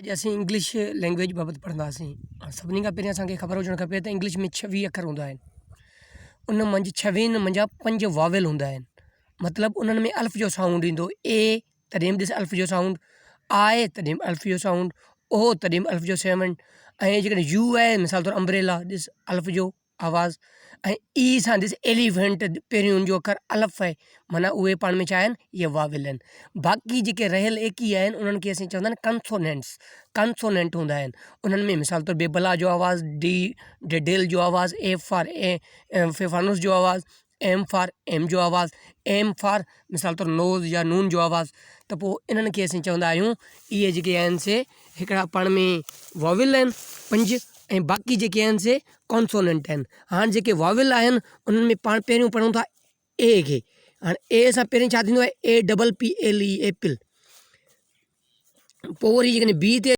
अॼु असीं English language बाबति पढ़ंदासीं। सभिनी खां पहिरियों असांखे ख़बर हुजणु खपे त इंग्लिश में 26 अखर हूंदा आहिनि। उन मंझि 26 मंझां 5 वावेल हूंदा आहिनि। मतिलबु उन्हनि में अल्फ़ जो साउंड ईंदो। ए तॾहिं बि ॾिस अल्फ़ जो साउंड, आए तॾहिं बि अल्फ़ जो साउंड, ओ तॾहिं बि अल्फ़ जो साउंड, ऐं जेकॾहिं यू आहे मिसाल तौरु अम्ब्रेला ॾिस अल्फ़ जो आवाज़ु, ऐं ई सां ॾिस एलिफेंट पहिरियों उनजो अखर अल्फ़ आहे, माना उहे पाण में छा आहिनि, इहे वावेल आहिनि। बाक़ी जेके रहियल 21 आहिनि उन्हनि खे असीं चवंदा आहिनि कंसोनेंट्स, कंसोनेंट हूंदा आहिनि। उन्हनि में मिसाल तौरु बेबला जो आवाज़ु, डी डेल जो आवाज़ु, ए फॉर फेफानुस जो आवाज़ु, एम फॉर एम जो आवाज़ु, एम फॉर मिसाल तौरु नोज़ या नून जो आवाज़ु। त पोइ इन्हनि खे असीं चवंदा आहियूं इहे जेके आहिनि से हिकिड़ा पाण में वावेल आहिनि 5, ऐं बाक़ी जेके आहिनि से कॉन्सोनेंट आहिनि। हाणे जेके वावेल आहिनि उन्हनि में पाण पहिरियों पढ़ूं था ए खे। हाणे ए सां पहिरियों छा थींदो आहे, A double P L E apple. पोइ वरी जेकॾहिं बी ते